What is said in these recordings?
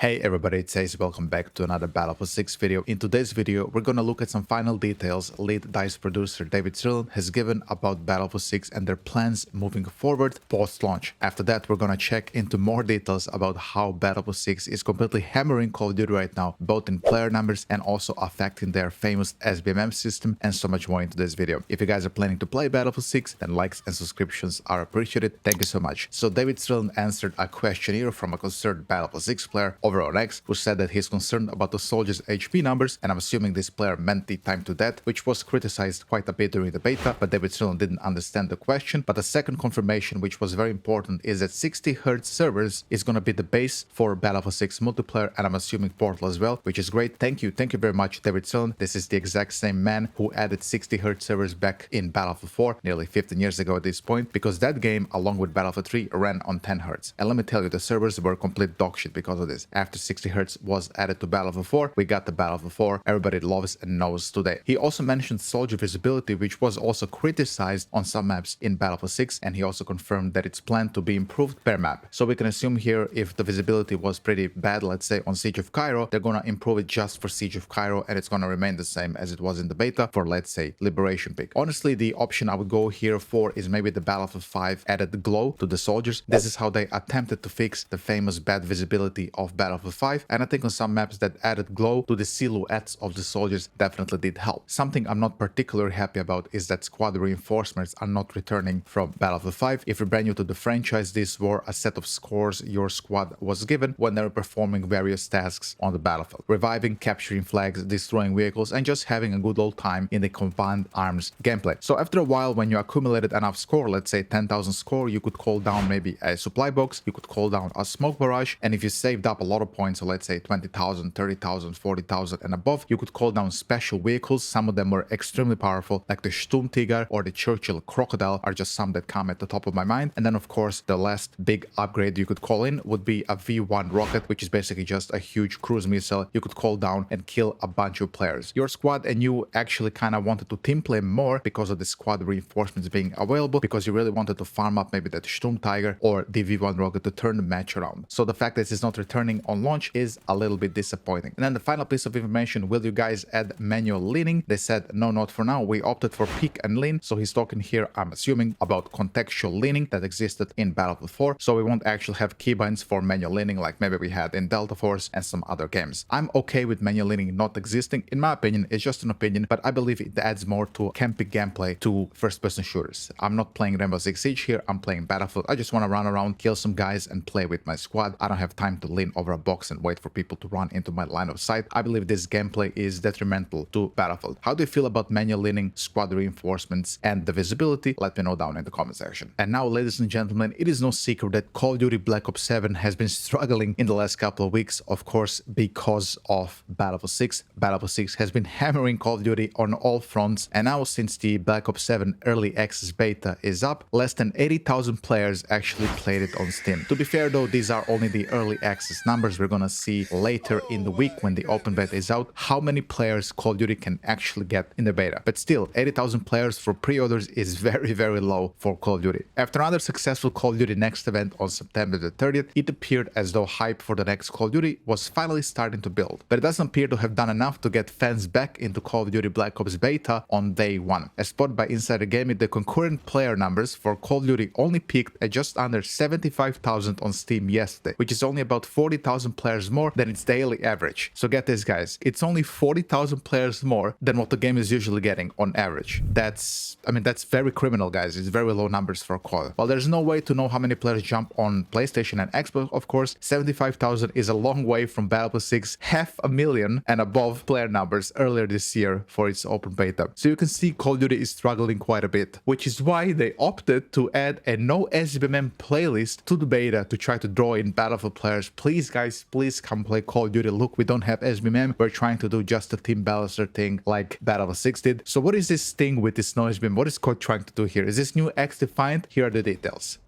Hey everybody, it's Ace. Welcome back to another Battlefield 6 video. In today's video, we're gonna look at some final details Lead Producer David Sirland has given about Battlefield 6 and their plans moving forward post-launch. After that, we're gonna check into more details about how Battlefield 6 is completely hammering Call of Duty right now, both in player numbers and also affecting their famous SBMM system, and so much more into this video. If you guys are planning to play Battlefield 6, then likes and subscriptions are appreciated. Thank you so much. So David Sirland answered a questionnaire from a concerned Battlefield 6 player over on X, who said that he's concerned about the soldiers' HP numbers, and I'm assuming this player meant the time to death, which was criticized quite a bit during the beta, but David Sirland didn't understand the question. But the second confirmation, which was very important, is that 60Hz servers is going to be the base for Battlefield 6 multiplayer, and I'm assuming Portal as well, which is great. Thank you very much, David Sirland. This is the exact same man who added 60Hz servers back in Battlefield 4, nearly 15 years ago at this point, because that game, along with Battlefield 3, ran on 10Hz. And let me tell you, the servers were complete dogshit because of this. After 60Hz was added to Battlefield 4, we got the Battlefield 4 everybody loves and knows today. He also mentioned soldier visibility, which was also criticized on some maps in Battlefield 6, and he also confirmed that it's planned to be improved per map. So we can assume here, if the visibility was pretty bad, let's say on Siege of Cairo, they're gonna improve it just for Siege of Cairo, and it's gonna remain the same as it was in the beta for, let's say, Liberation Peak. Honestly, the option I would go here for is maybe the Battlefield 5 added glow to the soldiers. This is how they attempted to fix the famous bad visibility of Battlefield 5, and I think on some maps that added glow to the silhouettes of the soldiers definitely did help. Something I'm not particularly happy about is that squad reinforcements are not returning from Battlefield 5. If you're brand new to the franchise, these were a set of scores your squad was given when they were performing various tasks on the battlefield: reviving, capturing flags, destroying vehicles, and just having a good old time in the combined arms gameplay. So after a while, when you accumulated enough score, let's say 10,000 score, you could call down maybe a supply box, you could call down a smoke barrage, and if you saved up a lot of points, so let's say 20,000, 30,000, 40,000 and above, you could call down special vehicles. Some of them were extremely powerful, like the Sturmtiger or the Churchill Crocodile are just some that come at the top of my mind. And then of course, the last big upgrade you could call in would be a V1 rocket, which is basically just a huge cruise missile you could call down and kill a bunch of players. Your squad and you actually kind of wanted to team play more because of the squad reinforcements being available, because you really wanted to farm up maybe that Sturmtiger or the V1 rocket to turn the match around. So the fact that it's not returning on launch is a little bit disappointing. And then the final piece of information: will you guys add manual leaning? They said no, not for now. We opted for peak and lean. So he's talking here, I'm assuming, about contextual leaning that existed in Battlefield 4. So we won't actually have keybinds for manual leaning like maybe we had in Delta Force and some other games. I'm okay with manual leaning not existing. In my opinion, it's just an opinion, but I believe it adds more to camping gameplay to first-person shooters. I'm not playing Rainbow Six Siege here. I'm playing Battlefield. I just want to run around, kill some guys, and play with my squad. I don't have time to lean over a box and wait for people to run into my line of sight. I believe this gameplay is detrimental to Battlefield. How do you feel about manual leaning, squad reinforcements, and the visibility? Let me know down in the comment section. And now, ladies and gentlemen, it is no secret that Call of Duty Black Ops 7 has been struggling in the last couple of weeks, of course, because of Battlefield 6. Battlefield 6 has been hammering Call of Duty on all fronts, and now since the Black Ops 7 early access beta is up, less than 80,000 players actually played it on Steam. To be fair though, these are only the early access numbers. We're gonna see later in the week when the open beta is out how many players Call of Duty can actually get in the beta. But still, 80,000 players for pre-orders is very low for Call of Duty. After another successful Call of Duty Next event on September the 30th, it appeared as though hype for the next Call of Duty was finally starting to build. But it doesn't appear to have done enough to get fans back into Call of Duty Black Ops beta on day one. As spotted by Insider Gaming, the concurrent player numbers for Call of Duty only peaked at just under 75,000 on Steam yesterday, which is only about 40,000 players more than its daily average. So get this, guys, it's only 40,000 players more than what the game is usually getting on average. That's very criminal, guys. It's very low numbers for COD. While there's no way to know how many players jump on PlayStation and Xbox, of course, 75,000 is a long way from Battlefield 6 500,000 and above player numbers earlier this year for its open beta. So you can see Call of Duty is struggling quite a bit, which is why they opted to add a no SBMM playlist to the beta to try to draw in Battlefield players. Please, guys, please come play Call of Duty. Look, we don't have SBMM. We're trying to do just a team balancer thing like Battlefield 6 did. So what is this thing with this no SBMM? What is COD trying to do here? Is this new X defined? Here are the details.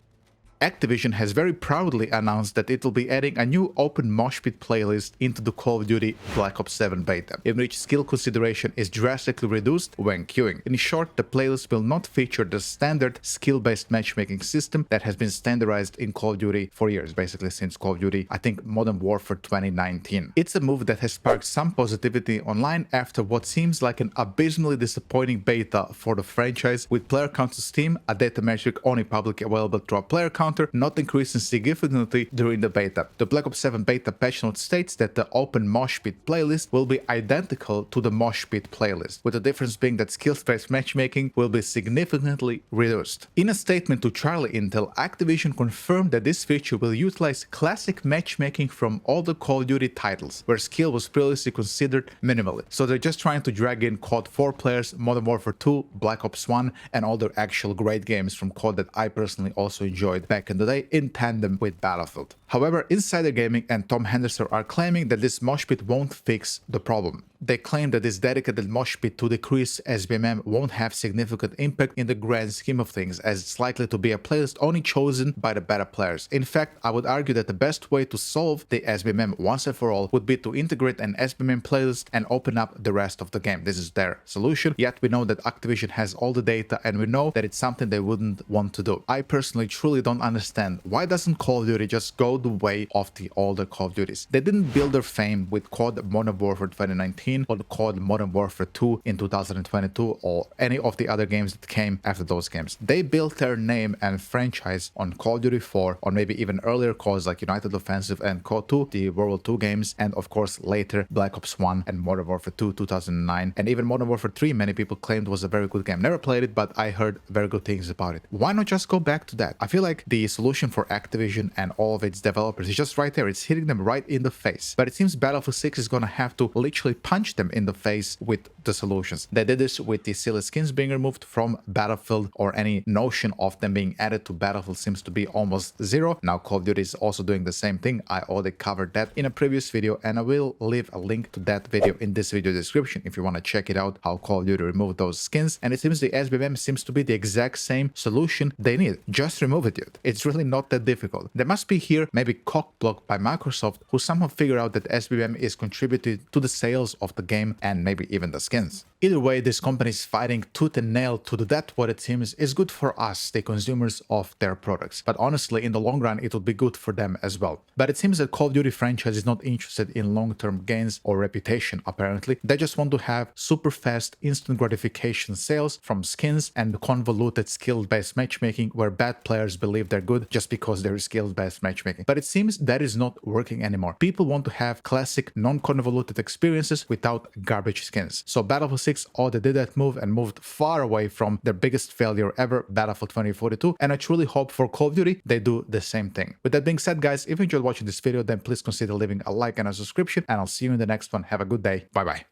Activision has very proudly announced that it will be adding a new open mosh pit playlist into the Call of Duty Black Ops 7 beta, in which skill consideration is drastically reduced when queuing. In short, the playlist will not feature the standard skill-based matchmaking system that has been standardized in Call of Duty for years, basically since Call of Duty, I think, Modern Warfare 2019. It's a move that has sparked some positivity online after what seems like an abysmally disappointing beta for the franchise, with player count to Steam, a data metric only publicly available through a player counter, not increasing significantly during the beta. The Black Ops 7 beta patch note states that the open mosh pit playlist will be identical to the mosh pit playlist, with the difference being that skills-based matchmaking will be significantly reduced. In a statement to Charlie Intel, Activision confirmed that this feature will utilize classic matchmaking from all the Call of Duty titles, where skill was previously considered minimally. So they're just trying to drag in COD 4 players, Modern Warfare 2, Black Ops 1, and all the actual great games from COD that I personally also enjoyed back in the day in tandem with Battlefield. However, Insider Gaming and Tom Henderson are claiming that this mosh pit won't fix the problem. They claim that this dedicated mosh pit to decrease SBMM won't have significant impact in the grand scheme of things, as it's likely to be a playlist only chosen by the beta players. In fact, I would argue that the best way to solve the SBMM once and for all would be to integrate an SBMM playlist and open up the rest of the game. This is their solution, yet we know that Activision has all the data and we know that it's something they wouldn't want to do. I personally truly don't understand why doesn't Call of Duty just go the way of the older Call of Duties. They didn't build their fame with COD Modern Warfare 2019 or COD Modern Warfare 2 in 2022 or any of the other games that came after those games. They built their name and franchise on Call of Duty 4, or maybe even earlier CODs like United Offensive and COD 2, the World War 2 games, and of course later Black Ops 1 and Modern Warfare 2 2009, and even Modern Warfare 3 many people claimed was a very good game. Never played it, but I heard very good things about it. Why not just go back to that? I feel like the solution for Activision and all of its developers is just right there. It's hitting them right in the face. But it seems Battlefield 6 is gonna have to literally punch them in the face with the solutions. They did this with the silly skins being removed from Battlefield, or any notion of them being added to Battlefield seems to be almost zero. Now Call of Duty is also doing the same thing. I already covered that in a previous video, and I will leave a link to that video in this video description if you want to check it out, how Call of Duty removed those skins. And it seems the SBMM seems to be the exact same solution they need. Just remove it, dude. It's really not that difficult. There must be here maybe cockblock by Microsoft, who somehow figure out that SBMM is contributed to the sales of the game and maybe even the skins. Either way, this company is fighting tooth and nail to do that. What it seems is good for us, the consumers of their products. But honestly, in the long run, it will be good for them as well. But it seems that Call of Duty franchise is not interested in long-term gains or reputation, apparently. They just want to have super fast, instant gratification sales from skins and convoluted skill-based matchmaking where bad players believe they're good just because there is skill-based matchmaking. But it seems that is not working anymore. People want to have classic, non-convoluted experiences without garbage skins. So Battlefield 6, they did that move and moved far away from their biggest failure ever, Battlefield 2042, and I truly hope for Call of Duty they do the same thing. With that being said, guys, if you enjoyed watching this video, then please consider leaving a like and a subscription, and I'll see you in the next one. Have a good day. Bye bye.